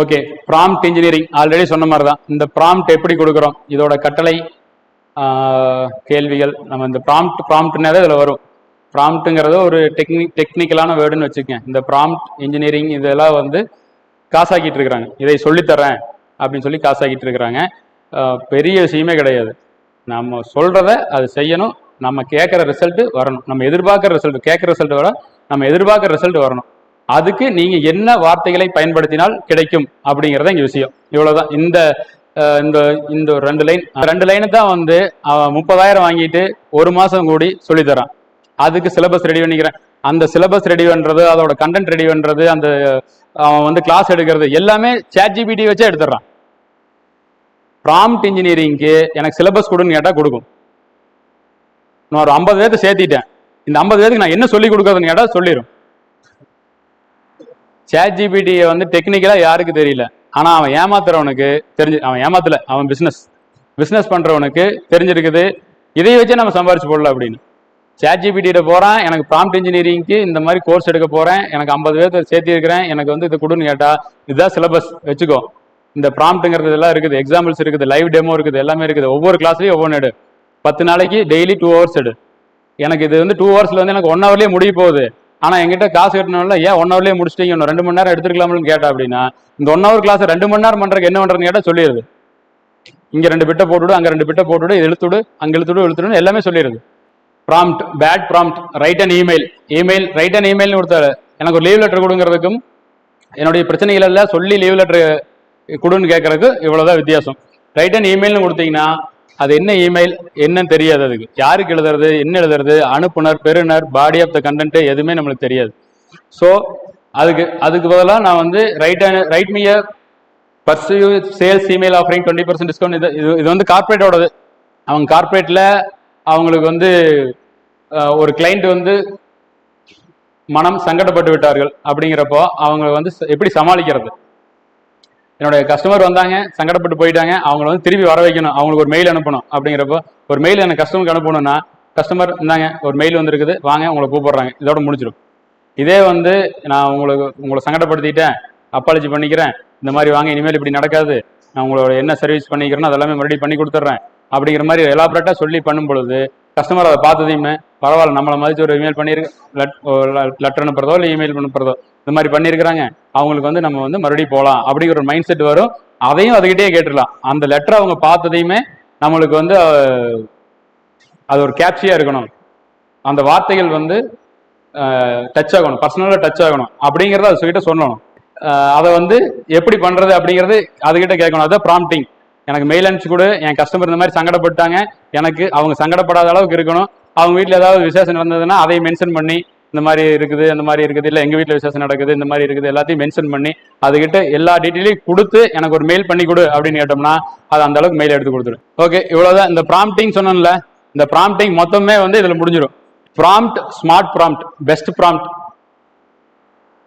Okay, prompt engineering already சொன்ன மாதிரி தான். இந்த ப்ராம்ப்ட் எப்படி கொடுக்குறோம், இதோட கட்டளை, கேள்விகள், நம்ம இந்த ப்ராம்ப்ட்னாலே இதில் வரும். ப்ராம்ப்ட்டுங்கிறது ஒரு டெக்னிக்கலான வேர்டுன்னு வச்சுக்கேன். இந்த ப்ராம்ப்ட் இன்ஜினியரிங் இதெல்லாம் வந்து காசாக்கிட்டு இருக்கிறாங்க. இதை சொல்லித்தரேன் அப்படின்னு சொல்லி காசாக்கிட்டு இருக்கிறாங்க. பெரிய விஷயமே கிடையாது. நம்ம சொல்கிறத அது செய்யணும், நம்ம கேட்குற ரிசல்ட்டு வரணும், நம்ம எதிர்பார்க்குற ரிசல்ட், கேட்குற ரிசல்ட் வர நம்ம எதிர்பார்க்குற ரிசல்ட் வரணும். அதுக்கு நீங்க என்ன வார்த்தைகளை பயன்படுத்தினால் கிடைக்கும் அப்படிங்கறத இங்க விஷயம். இவ்வளவுதான். இந்த இந்த ரெண்டு லைன் தான் வந்து 30,000 வாங்கிட்டு ஒரு மாசம் கூடி சொல்லி தரான். அதுக்கு சிலபஸ் ரெடி பண்ணிக்கிறேன். அந்த சிலபஸ் ரெடி பண்றது, அதோட கண்டென்ட் ரெடி பண்றது, அந்த அவன் வந்து கிளாஸ் எடுக்கிறது எல்லாமே ChatGPT வச்சே எடுத்துறான். ப்ராம்ப்ட் இன்ஜினியரிங்க்கு எனக்கு சிலபஸ் கொடுன்னு கேட்டா கொடுக்கும். நான் ஒரு 50 பேர்த்து சேர்த்திட்டேன். இந்த 50 பேருக்கு நான் என்ன சொல்லி கொடுக்கறதுன்னு கேட்டா சொல்லிடும். ChatGPT வந்து டெக்னிக்கலா யாருக்கு தெரியல, ஆனா அவன் ஏமாத்துறவனுக்கு அவன் ஏமாத்தல, அவன் பிசினஸ் பண்றவனுக்கு தெரிஞ்சிருக்குது. இதை வச்சு நம்ம சம்பாரிச்சு போடல அப்படின்னு. ChatGPT போறான், எனக்கு ப்ராம்ப்ட் இன்ஜினியரிங்க்கு இந்த மாதிரி கோர்ஸ் எடுக்க போறேன், எனக்கு 50 பேர்த்த சேர்த்தி இருக்கிறேன், எனக்கு வந்து இது கொடுன்னு கேட்டா இதுதான் சிலபஸ் வச்சுக்கோ. இந்த ப்ராம்ப்ட்ங்கிறது எல்லாம் இருக்குது, எக்ஸாம்பிள்ஸ் இருக்குது, லைவ் டெமோ இருக்குது, எல்லாமே இருக்குது. ஒவ்வொரு கிளாஸ்லயும் ஒவ்வொன்று எடு. 10 நாளைக்கு டெய்லி 2 hours எடு. எனக்கு இது வந்து 2 hours வந்து எனக்கு 1 hourலயே முடிய போகுது. ஆனா என்கிட்ட காசு கட்டணும்ல, ஏன் 1 hourலயே முடிச்சிட்டீங்க, இன்னும் 2 மணி நேரம் எடுத்துக்கலாம்னு கேட்டா அப்படின்னா, இந்த 1 hour கிளாஸ் 2 மணி நேரம் பண்றதுக்கு என்ன பண்றதுன்னு கேட்டா சொல்லிடுது. இங்க 2 பிட்டை போட்டுவிடு, அங்க 2 பிட்டை போட்டுவிடு, இழுத்துடு, அங்க இழுத்துடு எல்லாமே சொல்லிடுது. Prompt, bad prompt, write and email write and இமெயில்னு கொடுத்தாரு. எனக்கு ஒரு லீவ் லெட்டர் கொடுங்கிறதுக்கும் என்னுடைய பிரச்சனைகள் எல்லாம் சொல்லி லீவ் லெட்டர் கொடுன்னு கேட்கறதுக்கு இவ்வளவுதான் வித்தியாசம். ரைட் அண்ட் இமெயில்னு கொடுத்தீங்கன்னா அது என்ன இமெயில் என்னன்னு தெரியாது, அதுக்கு யாருக்கு எழுதுறது, என்ன எழுதுறது, அனுப்புனர், பெறுநர், பாடி ஆஃப் த கண்டென்ட் எதுவுமே நம்மளுக்கு தெரியாது. ஸோ அதுக்கு பதிலாக நான் வந்து right me a pursue sales email offering 20% discount. இது வந்து கார்பரேட்டோடது. அவங்க கார்பரேட்ல அவங்களுக்கு வந்து ஒரு கிளைண்ட் வந்து மனம் சங்கடப்பட்டு விட்டார்கள் அப்படிங்கிறப்போ அவங்க வந்து எப்படி சமாளிக்கிறது, என்னுடைய கஸ்டமர் வந்தாங்க, சங்கடப்பட்டு போயிட்டாங்க, அவங்களை வந்து திருப்பி வர வைக்கணும், அவங்களுக்கு ஒரு மெயில் அனுப்பணும். அப்படிங்கிறப்போ ஒரு மெயில் எனக்கு கஸ்டமருக்கு அனுப்பணும்னா, கஸ்டமர் இருந்தாங்க, ஒரு மெயில் வந்திருக்குது, வாங்க உங்களை கூப்பிடுறாங்க, இதோட முடிச்சிடும். இதே வந்து நான் உங்களை சங்கடப்படுத்திட்டேன், அப்பாலஜி பண்ணிக்கிறேன், இந்த மாதிரி வாங்க, இனிமேல் இப்படி நடக்காது, நான் உங்களோட என்ன சர்வீஸ் பண்ணிக்கிறேனோ அதெல்லாமே மறுபடியும் பண்ணி கொடுத்துட்றேன் அப்படிங்கிற மாதிரி எலாபரேட்டாக சொல்லி பண்ணும் பொழுது கஸ்டமர் அதை பார்த்ததையுமே பரவாயில்ல, நம்மளை மதிச்சு ஒரு இமெயில் பண்ணியிருக்கு, லெட்டர் அனுப்புறதோ இல்லை இமெயில் அனுப்புறதோ இந்த மாதிரி பண்ணியிருக்கிறாங்க, அவங்களுக்கு வந்து நம்ம வந்து மறுபடியும் போகலாம் அப்படிங்கிற ஒரு மைண்ட் செட் வரும். அதையும் அதுக்கிட்டே கேட்டுடலாம். அந்த லெட்டர் அவங்க பார்த்ததையுமே நம்மளுக்கு வந்து அது ஒரு கேப்சியா இருக்கணும், அந்த வார்த்தைகள் வந்து டச் ஆகணும், பர்சனலாக டச் ஆகணும் அப்படிங்கிறத அது சொல்லிட்டு சொல்லணும். அதை வந்து எப்படி பண்றது அப்படிங்கிறது அதுகிட்ட கேட்கணும். அதுதான் ப்ராம்ப்டிங். எனக்கு மெயில் அனுப்பிச்சு கொடு, என் கஸ்டமர் இந்த மாதிரி சங்கடப்பட்டாங்க, எனக்கு அவங்க சங்கடப்படாத அளவுக்கு இருக்கணும், அவங்க வீட்டில் ஏதாவது விசேஷம் நடந்ததுன்னா அதை மென்ஷன் பண்ணி இந்த மாதிரி இருக்குது, அந்த மாதிரி இருக்குது, இல்லை எங்கள் வீட்டில் விசேஷம் நடக்குது, இந்த மாதிரி இருக்குது, எல்லாத்தையும் மென்ஷன் பண்ணி அதுகிட்ட எல்லா டீட்டெயிலையும் கொடுத்து எனக்கு ஒரு மெயில் பண்ணி கொடு அப்படின்னு கேட்டோம்னா அது அந்த அளவுக்கு மெயில் எடுத்து கொடுத்துரும். ஓகே, இவ்வளோதான். இந்த ப்ராம்ப்டிங் சொன்னோம்ல, இந்த ப்ராம்ப்டிங் மொத்தமே வந்து இதில் முடிஞ்சிடும். Prompt, smart prompt, best prompt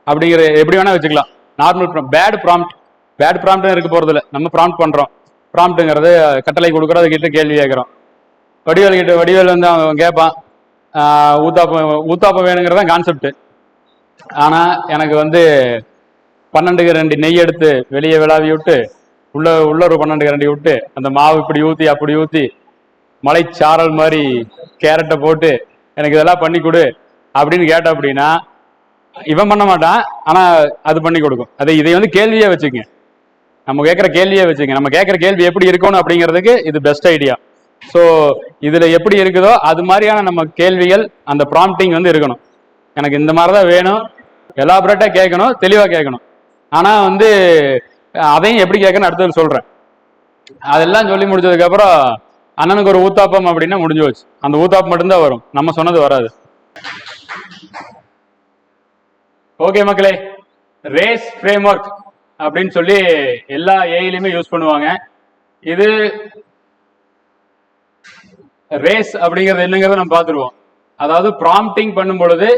அப்படிங்கிற எப்படி வேணா வச்சுக்கலாம். நார்மல் பேட் ப்ராம்ப்ட் இருக்க போறது இல்லை. நம்ம ப்ராம்ப்ட் பண்றோம். ப்ராம்ப்ட்டுங்கிறது கட்டளை கொடுக்குறோம், அதுக்கிட்ட கேள்வி கேட்குறோம். வடிவேல் வந்து அவன் கேட்பான், ஊத்தாப்பம் வேணுங்கிறதான் கான்செப்ட். ஆனா எனக்கு வந்து 12 கரண்டி நெய் எடுத்து வெளியே விளாவி விட்டு உள்ள ஒரு 12 கரண்டி விட்டு அந்த மாவு இப்படி ஊத்தி அப்படி ஊத்தி மலைச்சாரல் மாதிரி கேரட்டை போட்டு எனக்கு இதெல்லாம் பண்ணி கொடு அப்படின்னு கேட்ட அப்படின்னா இவன் பண்ண மாட்டான், ஆனா அது பண்ணி கொடுக்கும். இதை வந்து கேள்வியே வச்சுக்க, நம்ம கேட்குற கேள்வியே வச்சுக்க, நம்ம கேட்குற கேள்வி எப்படி இருக்கணும் அப்படிங்கிறதுக்கு இது பெஸ்ட் ஐடியா. ஸோ இதுல எப்படி இருக்குதோ அது மாதிரியான நம்ம கேள்விகள், அந்த ப்ராம்ப்டிங் வந்து இருக்கணும். எனக்கு இந்த மாதிரி தான் வேணும், எலாபரேட்டா கேட்கணும், தெளிவா கேட்கணும். ஆனா வந்து அதையும் எப்படி கேட்கணும் அடுத்தது சொல்றேன். அதெல்லாம் சொல்லி முடிச்சதுக்கு அப்புறம் அண்ணனுக்கு ஒரு ஊத்தாப்பம் அப்படின்னா முடிஞ்சு வச்சு, அந்த ஊத்தாப்பம் மட்டும்தான் வரும், நம்ம சொன்னது வராது. ஓகே மக்களே, ரேஸ் ஃப்ரேம் ஒர்க் அப்படின்னு சொல்லி எல்லா ஏஐலையுமே யூஸ் பண்ணுவாங்க. இது ரேஸ் அப்படிங்கிறது என்னங்கிறத நம்ம பார்த்துருவோம். அதாவது ப்ராம்ப்டிங் பண்ணும் பொழுது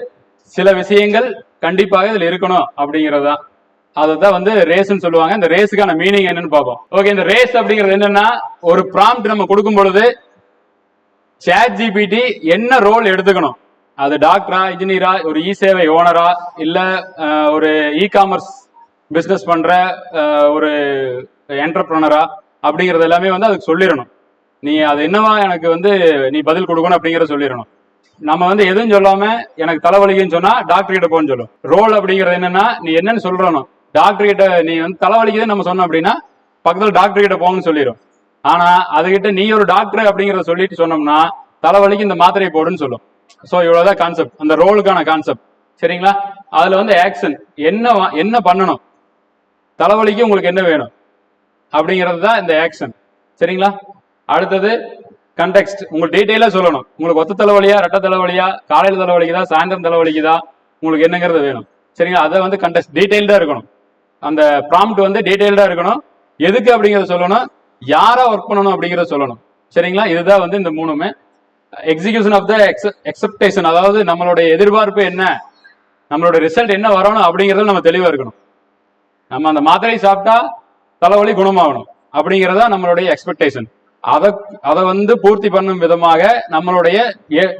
சில விஷயங்கள் கண்டிப்பாக இதுல இருக்கணும் அப்படிங்கிறதுதான். அதுதான் வந்து ரேஸ்ன்னு சொல்லுவாங்க. இந்த ரேஸுக்கான மீனிங் என்னன்னு பார்ப்போம். ஓகே, இந்த ரேஸ் அப்படிங்கிறது என்னன்னா, ஒரு ப்ராம்ப்ட் நம்ம கொடுக்கும் பொழுது ChatGPT என்ன ரோல் எடுத்துக்கணும், அது டாக்டரா, இன்ஜினியரா, ஒரு இ சேவை ஓனரா, இல்ல ஒரு இ காமர்ஸ் பிசினஸ் பண்ற ஒரு என்டர்பிரனரா அப்படிங்கறது எல்லாமே வந்து அதுக்கு சொல்லிடணும். நீ அது என்னவா எனக்கு வந்து நீ பதில் கொடுக்கணும் அப்படிங்கறத சொல்லிடணும். நம்ம வந்து எதுவும் சொல்லாம எனக்கு தலைவலிக்குன்னு சொன்னா டாக்டர் கிட்ட போன்னு சொல்லும். ரோல் அப்படிங்கிறது என்னன்னா நீ என்னன்னு சொல்றணும். டாக்டர் கிட்ட நீ வந்து தலைவலிக்குதுன்னு நம்ம சொன்னோம் அப்படின்னா பக்கத்துல டாக்டர் கிட்ட போங்கன்னு சொல்லிடும். ஆனா அதுகிட்ட நீ ஒரு டாக்டர் அப்படிங்கறத சொல்லிட்டு சொன்னோம்னா தலைவலிக்கு இந்த மாத்திரையை போடுன்னு சொல்லும். ஸோ இவ்வளவுதான் கான்செப்ட், அந்த ரோலுக்கான கான்செப்ட். சரிங்களா? அதுல வந்து ஆக்ஷன் என்ன பண்ணணும், தலைவலிக்கு உங்களுக்கு என்ன வேணும் அப்படிங்கிறது தான் இந்த ஆக்ஷன். சரிங்களா? அடுத்தது கண்டெக்ஸ்ட். உங்களுக்கு டீட்டெயிலா சொல்லணும். உங்களுக்கு ஒத்த தலைவலியா, ரெட்ட தலைவலியா, காலையில தலைவலிக்குதா, சாயந்தரம் தலைவலிக்குதா, உங்களுக்கு என்னங்கிறது வேணும். சரிங்களா? அதை வந்து கண்டெக்ஸ்ட் டீட்டெயில்டா இருக்கணும். அந்த ப்ராம்ப்ட் வந்து டீட்டெயில்டா இருக்கணும். எதுக்கு அப்படிங்கறத சொல்லணும், யாரா ஒர்க் பண்ணணும் அப்படிங்கறத சொல்லணும். சரிங்களா? இதுதான் வந்து இந்த மூணுமே. எக்ஸிகியூஷன் ஆஃப் த எக்ஸெப்டேஷன், அதாவது நம்மளுடைய எதிர்பார்ப்பு என்ன, நம்மளோட ரிசல்ட் என்ன வரணும் அப்படிங்கறத நம்ம தெளிவா இருக்கணும். நம்ம அந்த மாத்திரை சாப்பிட்டா தலைவலி குணமாகணும் அப்படிங்கறதா நம்மளுடைய எக்ஸ்பெக்டேஷன். அதை வந்து பூர்த்தி பண்ணும் விதமாக நம்மளுடைய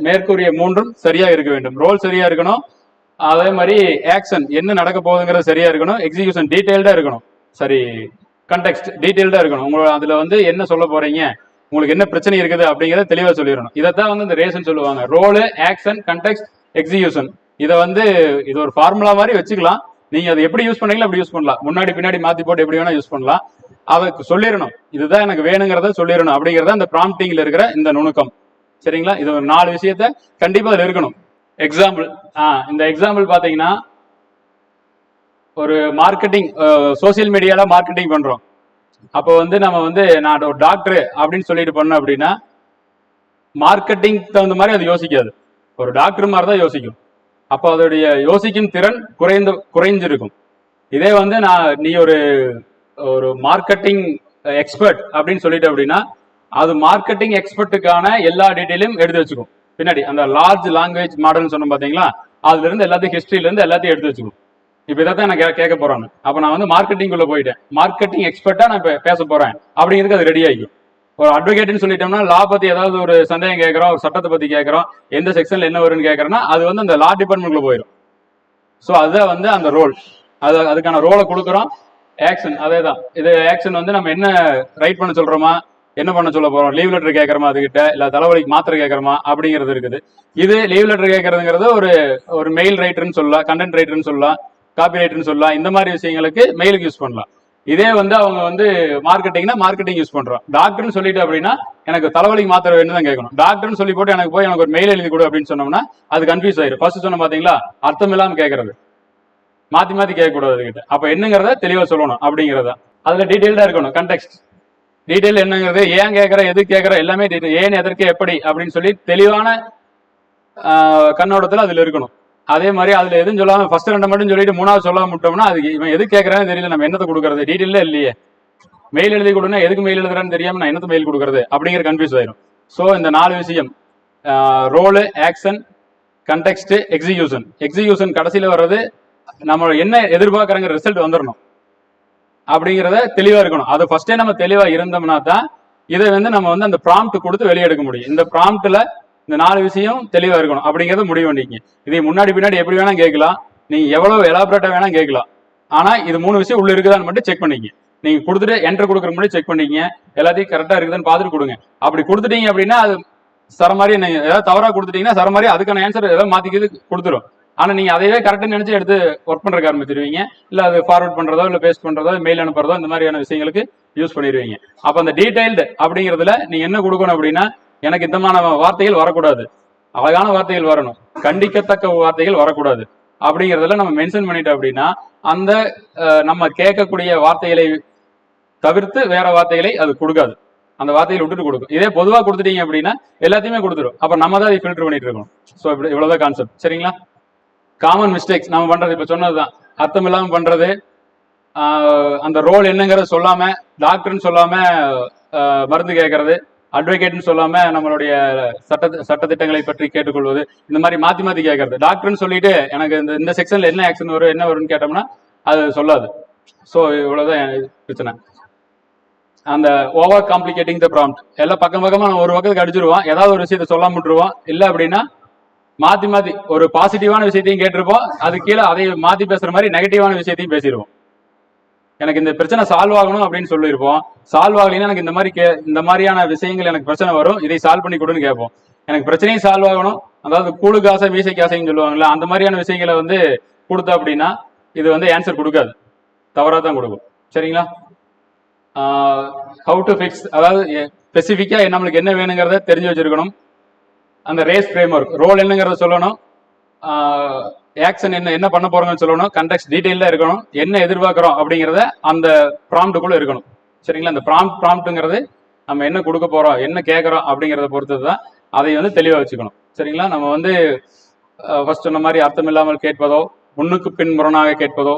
மேற்கூறிய மூன்றும் சரியா இருக்க வேண்டும். ரோல் சரியா இருக்கணும், அதே மாதிரி ஆக்ஷன் என்ன நடக்க போகுதுங்கிறது சரியா இருக்கணும், எக்ஸிகியூஷன் டீடைல்டா இருக்கணும், சரி கண்டெக்ஸ்ட் டீடைல்டா இருக்கணும். உங்களை அதுல வந்து என்ன சொல்ல போறீங்க, உங்களுக்கு என்ன பிரச்சனை இருக்குது அப்படிங்கறத தெளிவா சொல்லிடணும். இதைத்தான் வந்து இந்த ரேஷன் சொல்லுவாங்க. Role, action, context, execution. இதை வந்து இது ஒரு ஃபார்முலா மாதிரி வச்சுக்கலாம். நீங்க அதை எப்படி யூஸ் பண்ணீங்களோ அப்படி யூஸ் பண்ணலாம். முன்னாடி பின்னாடி மாத்தி போட்டு எப்படி வேணா யூஸ் பண்ணலாம். அதை சொல்லிடணும், இதுதான் எனக்கு வேணுங்கிறத சொல்லிடணும். அப்படிங்கறத இந்த ப்ராம்ப்டிங்ல இருக்கிற இந்த நுணுக்கம். சரிங்களா? இது ஒரு 4 விஷயத்த கண்டிப்பா அதுல இருக்கணும். எக்ஸாம்பிள், இந்த எக்ஸாம்பிள் பாத்தீங்கன்னா, ஒரு மார்க்கெட்டிங், சோசியல் மீடியால மார்க்கெட்டிங் பண்றோம். அப்போ வந்து நம்ம வந்து நான் ஒரு டாக்டர் அப்படின்னு சொல்லிட்டு பண்ணோம் அப்படின்னா மார்க்கெட்டிங் தகுந்த மாதிரி அது யோசிக்காது. ஒரு டாக்டர் மாதிரி தான் யோசிக்கும். அப்போ அதோடைய யோசிக்கும் திறன் குறைஞ்சிருக்கும். இதே வந்து நீ ஒரு மார்க்கெட்டிங் எக்ஸ்பர்ட் அப்படின்னு சொல்லிட்டு அப்படின்னா அது மார்க்கெட்டிங் எக்ஸ்பர்ட்டுக்கான எல்லா டீட்டெயிலும் எடுத்து வச்சுக்கும். பின்னாடி அந்த லார்ஜ் லாங்குவேஜ் மாடல்னு சொன்னோம் பாத்தீங்களா, அதுல இருந்து எல்லாத்தையும் ஹிஸ்டரியில இருந்து எல்லாத்தையும் எடுத்து வச்சுக்கும். இப்ப இதான் நான் கேட்க போறேன். அப்ப நான் வந்து மார்க்கெட்டிங் உள்ள போயிட்டேன், மார்க்கெட்டிங் எக்ஸ்பர்ட்டா நான் இப்ப பேச போறேன் அப்படிங்கிறது அது ரெடி ஆகிக்கும். ஒரு அட்வொகேட்னு சொல்லிட்டோம்னா லா பத்தி ஏதாவது ஒரு சந்தேகம் கேட்கறோம், ஒரு சட்டத்தை பத்தி கேட்கறோம், எந்த செக்ஷன்ல என்ன வரும்னு கேட்கறோம்னா அது வந்து அந்த லா டிபார்ட்மெண்ட்ல போயிடும். ஸோ அதுதான் வந்து அந்த ரோல். அதுக்கான ரோலை கொடுக்குறோம். ஆக்ஷன் அதே தான். இது ஆக்ஷன் வந்து நம்ம என்ன ரைட் பண்ண சொல்றோமா, என்ன பண்ண சொல்ல போறோம், லீவ் லெட்டர் கேட்கறோமா அதுகிட்ட, இல்ல தலைவலிக்கு மாத்திரை கேட்கறோமா அப்படிங்கிறது இருக்குது. இது லீவ் லெட்டர் கேட்கறதுங்கிறது ஒரு மெயில் ரைட்டர்னு சொல்லலாம், கண்டென்ட் ரைட்டர்னு சொல்லலாம், காப்பி ரைட்டர்னு சொல்லலாம். இந்த மாதிரி விஷயங்களுக்கு மெயிலுக்கு யூஸ் பண்ணலாம். இதே வந்து அவங்க வந்து மார்க்கெட்டிங்னா மார்க்கெட்டிங் யூஸ் பண்றோம். டாக்டர்னு சொல்லிட்டு அப்படின்னா எனக்கு தலைவலிக்கு மாத்திரை வேணும் தான் கேட்கணும். டாக்டர்னு சொல்லி போட்டு எனக்கு போய் எனக்கு ஒரு மெயில் எழுதி கொடு அப்படின்னு சொன்னோம்னா அது கன்ஃபியூஸ் ஆயிரும். ஃபர்ஸ்ட் சொன்ன பாத்தீங்களா, அர்த்தம் இல்லாம கேட்கறது, மாத்தி மாத்தி கேட்க கூடாது கிட்ட. அப்ப என்னங்கிறத தெளிவா சொல்லணும் அப்படிங்கறத. அதுல டீடைல்டா இருக்கணும். கண்டெக்ஸ்ட் டீடைல் என்னங்கிறது, ஏன் கேட்கற, எது கேட்கற, எல்லாமே ஏன், எதற்கு, எப்படி அப்படின்னு சொல்லி தெளிவான கண்ணோட்டத்துல அதுல இருக்கணும். அதே மாதிரி அதுல எதுவும் சொல்லாம ஃபர்ஸ்ட் 2 மட்டும் சொல்லிட்டு 3வது சொல்லாம விட்டோம்னா அது இவன் எது கேட்கறான்னு தெரியல, நம்ம என்னத்தை கொடுக்கறது, டீடைல்ல இல்லையே, மெயில் எழுதி கொடுனா எதுக்கு மெயில் எழுதுறான்னு தெரியாம நான் என்னத்த மெயில் கொடுக்கறது அப்படிங்கிற கன்ஃபியூஸ் ஆயிரும். ஸோ இந்த 4 விஷயம், role, action, context, execution. Execution கடைசியில வர்றது நம்ம என்ன எதிர்பார்க்கறங்கிற ரிசல்ட் வந்துடணும் அப்படிங்கிறத தெளிவா இருக்கணும். அது ஃபர்ஸ்டே நம்ம தெளிவா இருந்தோம்னா தான் இதை வந்து நம்ம வந்து அந்த ப்ராம்ப்ட் கொடுத்து வெளியே எடுக்க முடியும். இந்த ப்ராம்ப்ட்ல இந்த 4 விஷயம் தெளிவா இருக்கணும் அப்படிங்கறத முடிவு பண்ணிக்கங்க. இதை முன்னாடி பின்னாடி எப்படி வேணா கேட்கலாம், நீங்க எவ்வளவு எலாபரேட்டா வேணா கேட்கலாம். ஆனா இது 3 விஷயம் உள்ள இருக்குதான்னு மட்டும் செக் பண்ணிக்க. நீங்க கொடுத்துட்டு என்டர் கொடுக்குற முன்னாடி செக் பண்ணிக்கங்க, எல்லாத்தையும் கரெக்டா இருக்குதான்னு பார்த்துட்டு கொடுங்க. அப்படி கொடுத்துட்டீங்க அப்படின்னா அது சர மாதிரி நீங்க ஏதாவது தவறா கொடுத்துட்டீங்கன்னா சர மாதிரி அதுக்கான ஆன்சர் ஏதாவது மாத்திக்கிறது கொடுத்துரும். ஆனா நீங்க அதையே கரெக்டா நினைச்சு எடுத்து ஒர்க் பண்றதுக்கு ஆரம்பிச்சிருவீங்க. இல்ல அது ஃபார்வர்ட் பண்றதோ, இல்ல பேஸ்ட் பண்றதோ, மெயில் அனுப்புறதோ, இந்த மாதிரியான விஷயங்களுக்கு யூஸ் பண்ணிடுவீங்க. அப்ப அந்த டீடைல்டு அப்படிங்கிறதுல நீங்க என்ன கொடுக்கணும் அப்படின்னா, எனக்கு இந்தமான வார்த்தைகள் வரக்கூடாது, அழகான வார்த்தைகள் வரணும், கண்டிக்கத்தக்க வார்த்தைகள் வரக்கூடாது அப்படிங்கிறதுல நம்ம மென்ஷன் பண்ணிட்டோம் அப்படின்னா அந்த நம்ம கேட்கக்கூடிய வார்த்தைகளை தவிர்த்து வேற வார்த்தைகளை அது கொடுக்காது, அந்த வார்த்தைகளை விட்டுட்டு கொடுக்கும். இதே பொதுவாக கொடுத்துட்டீங்க அப்படின்னா எல்லாத்தையுமே கொடுத்துரும். அப்ப நம்ம தான் அதை ஃபில்டர் பண்ணிட்டு இருக்கணும். ஸோ இவ்வளவுதான் கான்செப்ட். சரிங்களா? காமன் மிஸ்டேக்ஸ் நம்ம பண்றது இப்ப சொன்னதுதான். அர்த்தம் இல்லாம பண்றது, அந்த ரோல் என்னங்கிறத சொல்லாம, டாக்டர்னு சொல்லாம மருந்து கேட்கறது, அட்வொகேட்னு சொல்லாம நம்மளுடைய சட்டத்திட்டங்களை பற்றி கேட்டுக்கொள்வது, இந்த மாதிரி மாத்தி மாத்தி கேட்கறது. டாக்டர்னு சொல்லிட்டு எனக்கு இந்த செக்ஷன்ல என்ன ஆக்ஷன் வரும், என்ன வரும்னு கேட்டோம்னா அது சொல்லாது. ஸோ இவ்வளவுதான் பிரச்சனை. அந்த ஓவர் காம்ப்ளிகேட்டிங் த ப்ராம்ப்ட், எல்லாம் பக்கம் பக்கமா நம்ம ஒரு பக்கத்துக்கு அடிச்சிருவோம், ஏதாவது ஒரு விஷயத்த சொல்லாம விட்டுருவோம். இல்ல அப்படின்னா மாத்தி மாத்தி ஒரு பாசிட்டிவான விஷயத்தையும் கேட்டிருப்போம், அது கீழே அதை மாத்தி பேசுற மாதிரி நெகட்டிவான விஷயத்தையும் பேசிடுவோம். எனக்கு இந்த பிரச்சனை சால்வ் ஆகணும் அப்படின்னு சொல்லியிருப்போம். சால்வ் ஆகலைன்னா எனக்கு இந்த மாதிரியான விஷயங்கள் எனக்கு பிரச்சனை வரும், இதை சால்வ் பண்ணி கொடுன்னு கேட்போம். எனக்கு பிரச்சனையும் சால்வ் ஆகணும், அதாவது கூழுக்கு ஆசை மீசைக்கு ஆசைன்னு சொல்லுவாங்கல்ல, அந்த மாதிரியான விஷயங்களை வந்து கொடுத்தா அப்படின்னா இது வந்து ஆன்சர் கொடுக்காது, தவறாக தான் கொடுக்கும். சரிங்களா? ஹவு டு ஃபிக்ஸ், அதாவது ஸ்பெசிஃபிக்கா நம்மளுக்கு என்ன வேணுங்கிறத தெரிஞ்சு வச்சிருக்கணும். அந்த ரேஸ் ஃப்ரேம் ஒர்க், ரோல் என்னங்கிறத சொல்லணும், ஆக்ஷன் என்ன பண்ண போறோம்னு சொல்லணும், கண்டெக்ஸ்ட் டீடைல்ல இருக்கணும், என்ன எதிர்பார்க்கிறோம் அப்படிங்கிறத அந்த ப்ராம்ப்டுக்குள்ள இருக்கணும். சரிங்களா? அந்த ப்ராம்ப்ட்ங்கிறது நம்ம என்ன கொடுக்க போறோம், என்ன கேட்கறோம் அப்படிங்கிறத பொறுத்தது தான். அதை வந்து தெளிவாக வச்சுக்கணும். சரிங்களா? நம்ம வந்து ஃபர்ஸ்ட் சொன்ன மாதிரி அர்த்தம் இல்லாமல் கேட்பதோ, முன்னுக்கு பின் முரணாக கேட்பதோ,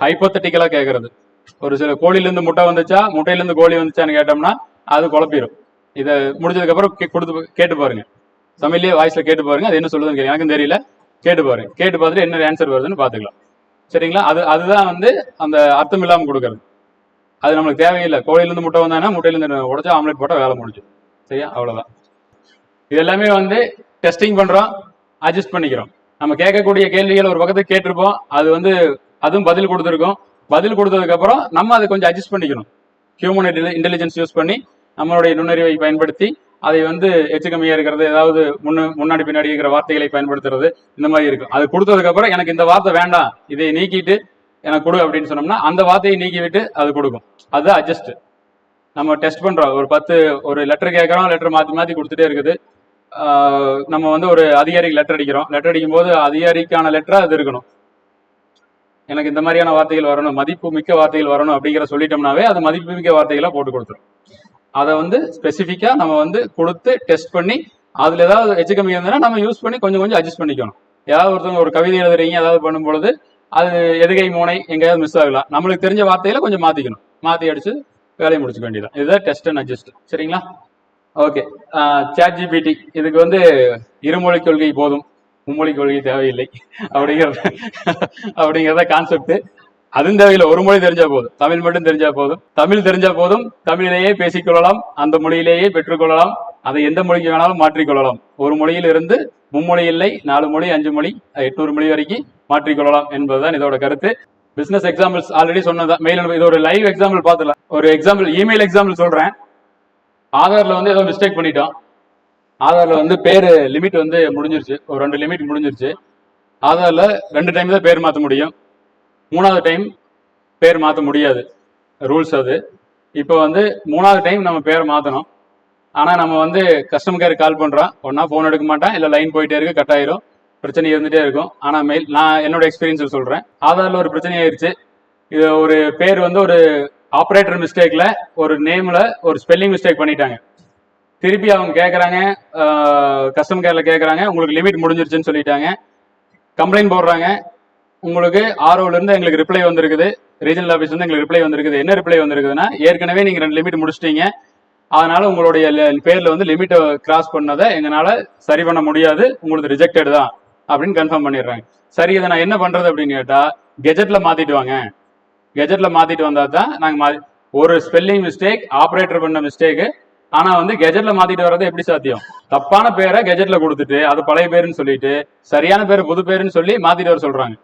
ஹைப்போத்தட்டிக்கலா கேட்கறது. ஒரு சில கோழிலேருந்து முட்டை வந்துச்சா, முட்டையிலேருந்து கோழி வந்துச்சான்னு கேட்டோம்னா அது குழப்பிடும். இதை முடிஞ்சதுக்கு அப்புறம் கேட்டு பாருங்க, தமிழ்லயே வாய்ஸ்ல கேட்டு பாருங்க, அது என்ன சொல்லுதுன்னு எனக்கும் தெரியல, கேட்டு பாருங்க. கேட்டு பார்த்துட்டு என்ன ஆன்சர் வருதுன்னு பாத்துக்கலாம். சரிங்களா? அதுதான் வந்து அந்த அர்த்தம் இல்லாம கொடுக்கறது. அது நம்மளுக்கு தேவையில்லை. கோழிலேருந்து முட்டை வந்தாங்கன்னா முட்டையிலேருந்து உடைச்சா ஆம்லெட் போட்டா வேலை முடிஞ்சு. சரியா? அவ்வளவுதான். இது எல்லாமே வந்து டெஸ்டிங் பண்றோம், அட்ஜஸ்ட் பண்ணிக்கிறோம். நம்ம கேட்கக்கூடிய கேள்விகள் ஒரு பக்கத்துக்கு கேட்டிருப்போம், அது வந்து அதுவும் பதில் கொடுத்துருக்கோம். பதில் கொடுத்ததுக்கு அப்புறம் நம்ம அதை கொஞ்சம் அட்ஜஸ்ட் பண்ணிக்கணும். ஹியூமன் இன்டெலிஜென்ஸ் யூஸ் பண்ணி நம்மளுடைய நுண்ணறிவை பயன்படுத்தி அதை வந்து எச்சு கம்மியா இருக்கிறது, ஏதாவது முன்னாடி பின்னாடி இருக்கிற வார்த்தைகளை பயன்படுத்துறது, இந்த மாதிரி இருக்கும். அது கொடுத்ததுக்கு அப்புறம் எனக்கு இந்த வார்த்தை வேண்டாம், இதை நீக்கிட்டு எனக்கு கொடு அப்படின்னு சொன்னோம்னா அந்த வார்த்தையை நீக்கி விட்டு அது கொடுக்கும். அதுதான் அட்ஜஸ்ட். நம்ம டெஸ்ட் பண்றோம், ஒரு லெட்டர் கேட்கறோம், லெட்டர் மாத்தி கொடுத்துட்டே இருக்குது. நம்ம வந்து ஒரு அதிகாரிக்கு லெட்டர் அடிக்கும் போது அதிகாரிக்கான லெட்டரா அது இருக்கணும். எனக்கு இந்த மாதிரியான வார்த்தைகள் வரணும், மதிப்பு மிக்க வார்த்தைகள் வரணும் அப்படிங்கிற சொல்லிட்டோம்னாவே அது மதிப்பு மிக்க வார்த்தைகளா போட்டு கொடுத்துரும். அதை வந்து ஸ்பெசிஃபிக்கா நம்ம வந்து கொடுத்து டெஸ்ட் பண்ணி அதுல ஏதாவது எச்சு கம்மி இருந்ததுன்னா நம்ம யூஸ் பண்ணி கொஞ்சம் அட்ஜஸ்ட் பண்ணிக்கணும். ஏதாவது ஒருத்தவங்க ஒரு கவிதை எழுதுறீங்க, ஏதாவது பண்ணும்பொழுது அது எதுகை மோனை எங்கேயாவது மிஸ் ஆகலாம், நம்மளுக்கு தெரிஞ்ச வார்த்தைகளை கொஞ்சம் மாத்திக்கணும், மாத்தி அடிச்சு வேலையை முடிச்சுக்க வேண்டியதான். இதுதான் டெஸ்ட் அண்ட் அட்ஜஸ்ட். சரிங்களா? ஓகே. சாட் ஜிபிடி இதுக்கு வந்து இருமொழி கொள்கை போதும், மும்மொழி கொள்கை தேவையில்லை அப்படிங்கிறத கான்செப்ட். அதுவும் தேவையில்லை, ஒரு மொழி தெரிஞ்சா போதும், தமிழ் மட்டும் தெரிஞ்சா போதும். தமிழ் தெரிஞ்சா போதும், தமிழிலேயே பேசிக்கொள்ளலாம், அந்த மொழியிலேயே பெற்றுக்கொள்ளலாம், அதை எந்த மொழிக்கு வேணாலும் மாற்றிக்கொள்ளலாம். ஒரு மொழியில் இருந்து மும்மொழி இல்லை, 4 மொழி 5 மொழி 800 மொழி வரைக்கும் மாற்றிக்கொள்ளலாம் என்பதுதான் இதோட கருத்து. பிசினஸ் எக்ஸாம்பிள்ஸ் ஆல்ரெடி சொன்னதான். மெயில் இது ஒரு லைவ் எக்ஸாம்பிள் பார்த்துலாம். ஒரு எக்ஸாம்பிள், இமெயில் எக்ஸாம்பிள் சொல்றேன். ஆதார்ல வந்து ஏதோ மிஸ்டேக் பண்ணிட்டோம். ஆதார்ல வந்து பேரு லிமிட் வந்து முடிஞ்சிருச்சு, ஒரு 2 லிமிட் முடிஞ்சிருச்சு. ஆதார்ல 2 டைம் தான் பேர் மாற்ற முடியும், 3வது டைம் பேர் மாற்ற முடியாது, ரூல்ஸ் அது. இப்போ வந்து 3வது டைம் நம்ம பேரை மாற்றணும். ஆனால் நம்ம வந்து கஸ்டமர் கேர் கால் பண்ணுறோம், ஒன்றா ஃபோன் எடுக்க மாட்டேன், இல்லை லைன் போயிட்டே இருக்கு, கட் ஆயிரும், பிரச்சனை இருந்துகிட்டே இருக்கும். ஆனால் நான் என்னோட எக்ஸ்பீரியன்ஸில் சொல்கிறேன், ஆதாரில் ஒரு பிரச்சனை ஆயிடுச்சு. இது ஒரு பேர் வந்து ஒரு ஆப்ரேட்டர் மிஸ்டேக்ல ஒரு நேம்ல ஒரு ஸ்பெல்லிங் மிஸ்டேக் பண்ணிட்டாங்க. திருப்பி அவங்க கேட்குறாங்க, கஸ்டமர் கேர்ல கேட்குறாங்க, உங்களுக்கு லிமிட் முடிஞ்சிருச்சுன்னு சொல்லிட்டாங்க. கம்ப்ளைண்ட் போடுறாங்க, உங்களுக்கு ஆர்ஓல இருந்து எங்களுக்கு ரிப்ளை வந்திருக்குது, ரீஜனல் ஆஃபீஸ் வந்து எங்களுக்கு ரிப்ளை வந்திருக்குது. என்ன ரிப்ளை வந்திருக்குதுன்னா, ஏற்கனவே நீங்க 2 லிமிட் முடிச்சிட்டீங்க, அதனால உங்களுடைய பேர்ல வந்து லிமிட்டை கிராஸ் பண்ணதை எங்களால சரி பண்ண முடியாது, உங்களுக்கு ரிஜெக்டட் தான் அப்படின்னு கன்ஃபார்ம் பண்ணிடுறாங்க. சரி, இதை நான் என்ன பண்றது அப்படின்னு கேட்டா, கெஜெட்ல மாத்திட்டு வாங்க. கெஜெட்ல மாத்திட்டு வந்தா தான் நாங்க ஒரு ஸ்பெல்லிங் மிஸ்டேக், ஆப்ரேட்டர் பண்ண மிஸ்டேக், ஆனா வந்து கெஜெட்ல மாத்திட்டு வர்றது எப்படி சாத்தியம்? தப்பான பேரை கெஜெட்ல கொடுத்துட்டு அது பழைய பேருன்னு சொல்லிட்டு சரியான பேரு புது பேருன்னு சொல்லி மாத்திட்டு வர சொல்றாங்க.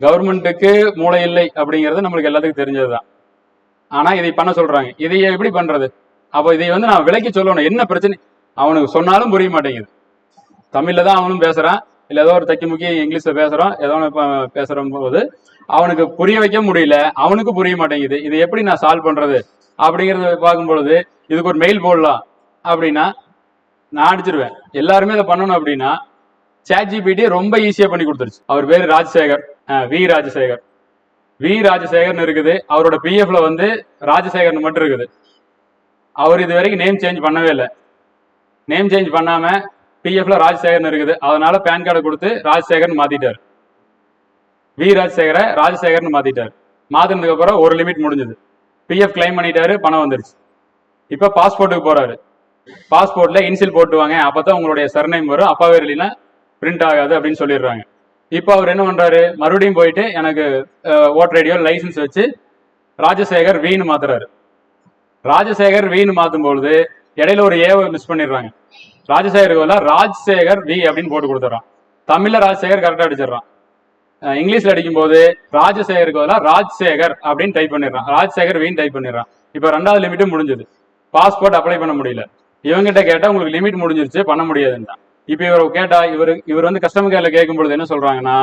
கவர்மெண்ட்டுக்கு மூளை இல்லை அப்படிங்கிறது நம்மளுக்கு எல்லாத்துக்கும் தெரிஞ்சதுதான். ஆனா இதை பண்ண சொல்றாங்க. இதை எப்படி பண்றது? அப்போ இதை வந்து நான் விலைக்கு சொல்லணும், என்ன பிரச்சனை அவனுக்கு சொன்னாலும் புரிய மாட்டேங்குது. தமிழ்ல தான் அவனும் பேசுறான், இல்ல ஏதோ ஒரு தக்கி முக்கிய இங்கிலீஷ்ல பேசுறோம், ஏதோ பேசுற போது அவனுக்கு புரிய வைக்க முடியல, அவனுக்கு புரிய மாட்டேங்குது. இதை எப்படி நான் சால்வ் பண்றது அப்படிங்கறத பார்க்கும் பொழுது இதுக்கு ஒரு மெயில் போடலாம் அப்படின்னா நான் அடிச்சிருவேன். எல்லாருமே இதை பண்ணணும் அப்படின்னா சாட் ஜிபிடி ரொம்ப ஈஸியா பண்ணி கொடுத்துருச்சு. அவர் பேரு ராஜசேகர், வி ராஜசேகர்னு இருக்குது. அவரோட பிஎஃப்ல வந்து ராஜசேகர்னு மட்டும் இருக்குது. அவர் இது வரைக்கும் நேம் சேஞ்ச் பண்ணவே இல்லை. நேம் சேஞ்ச் பண்ணாம பிஎஃப்ல ராஜசேகர்னு இருக்குது, அதனால பேன் கார்டை கொடுத்து ராஜசேகர்னு மாத்திட்டார். வி ராஜசேகர்னு மாத்திட்டார். மாத்தினதுக்கு அப்புறம் ஒரு லிமிட் முடிஞ்சது, பிஎஃப் கிளைம் பண்ணிட்டாரு, பணம் வந்துருச்சு. இப்ப பாஸ்போர்ட்டுக்கு போறாரு, பாஸ்போர்ட்ல இன்சில் போட்டுவாங்க, அப்பதான் உங்களுடைய சர்நேம் வரும், அப்பா பேர் இல்லைன்னா பிரிண்ட் ஆகாது அப்படின்னு சொல்லிடுறாங்க. இப்போ அவர் என்ன பண்றாரு, மறுபடியும் போயிட்டு எனக்கு ஓட்டர் ஐடியோ லைசன்ஸ் வச்சு ராஜசேகர் வீன்னு மாத்துறாரு. ராஜசேகர் வீன்னு மாத்தும் பொழுது இடையில ஒரு ஏவை மிஸ் பண்ணிடுறாங்க. ராஜசேகர் ராஜசேகர் வி அப்படின்னு போட்டு கொடுத்துறான். தமிழ்ல ராஜசேகர் கரெக்டா அடிச்சிடறான். இங்கிலீஷ்ல அடிக்கும் போது ராஜசேகருக்கு பதிலாக ராஜ்சேகர் அப்படின்னு டைப் பண்ணிடுறான், ராஜ்சேகர் வீண் டைப் பண்ணிடுறான். இப்ப 2வது லிமிட்டும் முடிஞ்சது, பாஸ்போர்ட் அப்ளை பண்ண முடியல. இவங்கிட்ட கேட்டா உங்களுக்கு லிமிட் முடிஞ்சிருச்சு, பண்ண முடியாதுன்னு. இப்ப இவர் கேட்டா இவர் வந்து கஸ்டமர் கேர்ல கேட்கும் பொழுது என்ன சொல்றாங்கன்னா,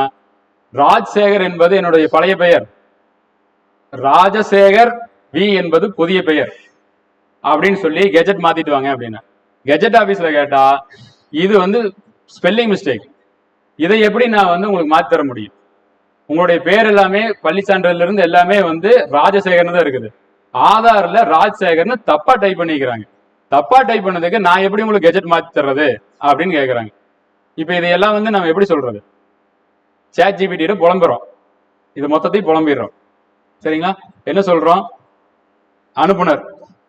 ராஜ்சேகர் என்பது என்னுடைய பழைய பெயர், ராஜசேகர் வி என்பது புதிய பெயர் அப்படின்னு சொல்லி கெஜெட் மாத்திட்டு வாங்க அப்படின்னு. கெஜெட் ஆபீஸ்ல கேட்டா இது வந்து ஸ்பெல்லிங் மிஸ்டேக், இதை எப்படி நான் வந்து உங்களுக்கு மாத்தி தர முடியும்? உங்களுடைய பேர் எல்லாமே பள்ளி சான்றிதழ்ல இருந்து எல்லாமே வந்து ராஜசேகர்னு தான் இருக்குது, ஆதார்ல ராஜ்சேகர்னு தப்பா டைப் பண்ணிக்கிறாங்க. தப்பா டைப் பண்ணதுக்கு நான் எப்படி உங்களுக்கு கெஜெட் மாத்தி தர்றது அப்படின்னு கேட்கறாங்க. இப்ப இதையெல்லாம் வந்து நம்ம எப்படி சொல்றது? சாட் ஜிபிடியில புலம்புறோம், இது மொத்தத்தையும் புலம்பிடுறோம். சரிங்களா? என்ன சொல்றோம்? அனுப்புனர்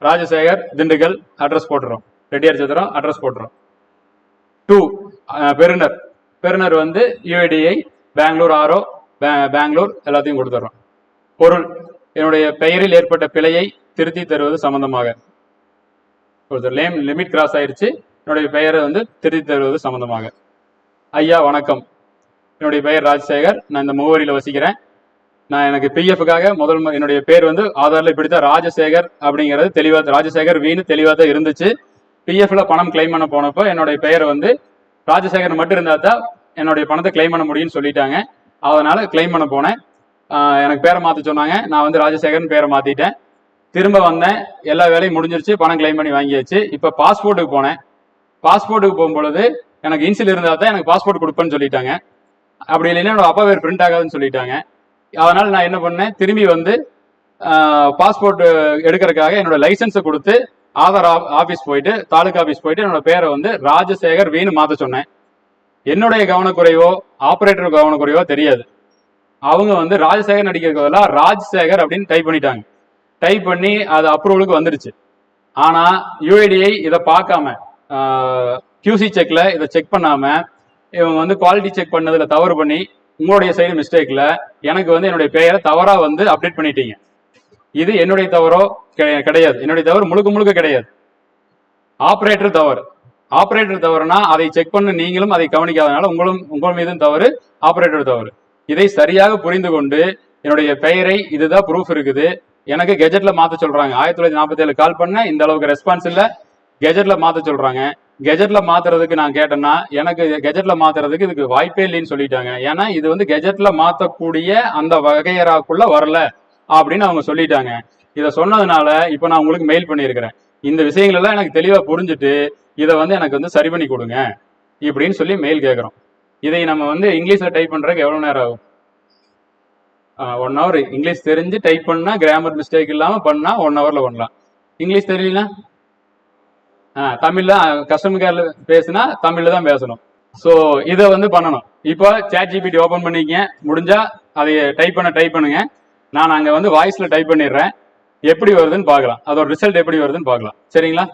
ராஜசேகர் திண்டுக்கல் அட்ரஸ் போட்டுறோம், ரெட்டியார் சத்திரம் அட்ரஸ் போட்டுறோம். 2 பெறுநர், பெறுநர் வந்து யுஐடிஐ பெங்களூர் ஆரோ பெங்களூர் எல்லாத்தையும் கொடுத்துட்றோம். பொருள் என்னுடைய பெயரில் ஏற்பட்ட பிழையை திருத்தி தருவது சம்பந்தமாக லிமிட் கிராஸ் ஆயிருச்சு, என்னுடைய பெயரை வந்து திருத்தி தருவது சம்பந்தமாக. ஐயா வணக்கம், என்னுடைய பெயர் ராஜசேகர், நான் இந்த முகவரியில வசிக்கிறேன். நான் எனக்கு பிஎஃப்காக என்னுடைய பேர் வந்து ஆதார்ல இப்படித்தான் ராஜசேகர் அப்படிங்கிறது தெளிவா, ராஜசேகர் வீணு தெளிவா தான் இருந்துச்சு. பிஎஃப்ல பணம் கிளைம் பண்ண போனப்போ என்னுடைய பெயர் வந்து ராஜசேகர் மட்டும் இருந்தா தான் என்னுடைய பணத்தை கிளைம் பண்ண முடியும்னு சொல்லிட்டாங்க. அதனால கிளைம் பண்ண போனேன், எனக்கு பேரை மாற்ற சொன்னாங்க. நான் வந்து ராஜசேகர்னு பேரை மாத்திட்டேன். திரும்ப வந்தேன், எல்லா வேலையும் முடிஞ்சிருச்சு, பணம் கிளைம் பண்ணி வாங்கியாச்சு. இப்போ பாஸ்போர்ட்டுக்கு போனேன். பாஸ்போர்ட்டுக்கு போகும்பொழுது எனக்கு இன்சில் இருந்தா தான் எனக்கு பாஸ்போர்ட் கொடுப்பேன்னு சொல்லிட்டாங்க. அப்படி இல்லைன்னா என்னோட அப்பா பேர் பிரிண்ட் ஆகாதுன்னு சொல்லிட்டாங்க. அதனால நான் என்ன பண்ணேன், திரும்பி வந்து பாஸ்போர்ட் எடுக்கிறதுக்காக என்னோட லைசன்ஸை கொடுத்து ஆதார் ஆபீஸ் போயிட்டு, தாலுகா ஆபீஸ் போயிட்டு என்னோட பேரை வந்து ராஜசேகர் வீணு மாற்ற சொன்னேன். என்னுடைய கவனக்குறைவோ ஆபரேட்டர் கவனக்குறைவோ தெரியாது, அவங்க வந்து ராஜசேகர் நடிக்கிறதுல ராஜ்சேகர் அப்படின்னு டைப் பண்ணிட்டாங்க. டைப் பண்ணி அது அப்ரூவலுக்கு வந்துருச்சு. ஆனா யுஐடிஐ இதை பார்க்காம, QC செக்ல இதை செக் பண்ணாம, இவங்க வந்து குவாலிட்டி செக் பண்ணதுல தவறு பண்ணி உங்களுடைய சைடு மிஸ்டேக்ல எனக்கு வந்து என்னுடைய பெயரை தவறா வந்து அப்டேட் பண்ணிட்டீங்க. இது என்னுடைய தவறோ கிடையாது, என்னுடைய தவறு முழுக்க முழுக்க கிடையாது, ஆபரேட்டர் தவறு. ஆபரேட்டர் தவறுனா அதை செக் பண்ண நீங்களும் அதை கவனிக்காதனால உங்கள் மீதும் தவறு, ஆபரேட்டர் தவறு. இதை சரியாக புரிந்து கொண்டு என்னுடைய பெயரை இதுதான் ப்ரூஃப் இருக்குது, எனக்கு கெஜெட்ல மாத்த சொல்றாங்க. 1947 கால் பண்ண இந்த அளவுக்கு ரெஸ்பான்ஸ் இல்ல, கெஜெட்ல மாத்த சொல்றாங்க. கெஜெட்ல மாத்துறதுக்கு நான் கேட்டேன்னா எனக்கு கெஜெட்ல மாத்துறதுக்கு இதுக்கு வாய்ப்பே இல்லைன்னு சொல்லிட்டாங்க. ஏன்னா இது வந்து கெஜெட்ல மாத்தக்கூடிய அந்த வகையறாக்குள்ள வரல அப்படின்னு அவங்க சொல்லிட்டாங்க. இதை சொன்னதுனால இப்ப நான் உங்களுக்கு மெயில் பண்ணியிருக்கிறேன். இந்த விஷயங்கள் எல்லாம் எனக்கு தெளிவா புரிஞ்சுட்டு இதை வந்து எனக்கு வந்து சரி பண்ணி கொடுங்க இப்படின்னு சொல்லி மெயில் கேட்கிறோம். இதை நம்ம வந்து இங்கிலீஷ்ல டைப் பண்றதுக்கு எவ்வளவு நேரம் ஆகும்? 1 hour. இங்கிலீஷ் தெரிஞ்சு டைப் பண்ணா, கிராமர் மிஸ்டேக் இல்லாம பண்ணா 1 hourல பண்ணலாம். இங்கிலீஷ் தெரியலனா தமிழ்ல கஸ்டமர் கேர்ல பேசினா தமிழ்ல தான் பேசணும். ஸோ இதை வந்து பண்ணணும். இப்போ சாட் ஜிபிடி ஓபன் பண்ணிக்க, முடிஞ்சா அதை டைப் பண்ணுங்க. நான் அங்க வந்து வாய்ஸ்ல டைப் பண்ணிடுறேன், எப்படி வருதுன்னு பார்க்கலாம், அதோட ரிசல்ட் எப்படி வருதுன்னு பார்க்கலாம். சரிங்களா?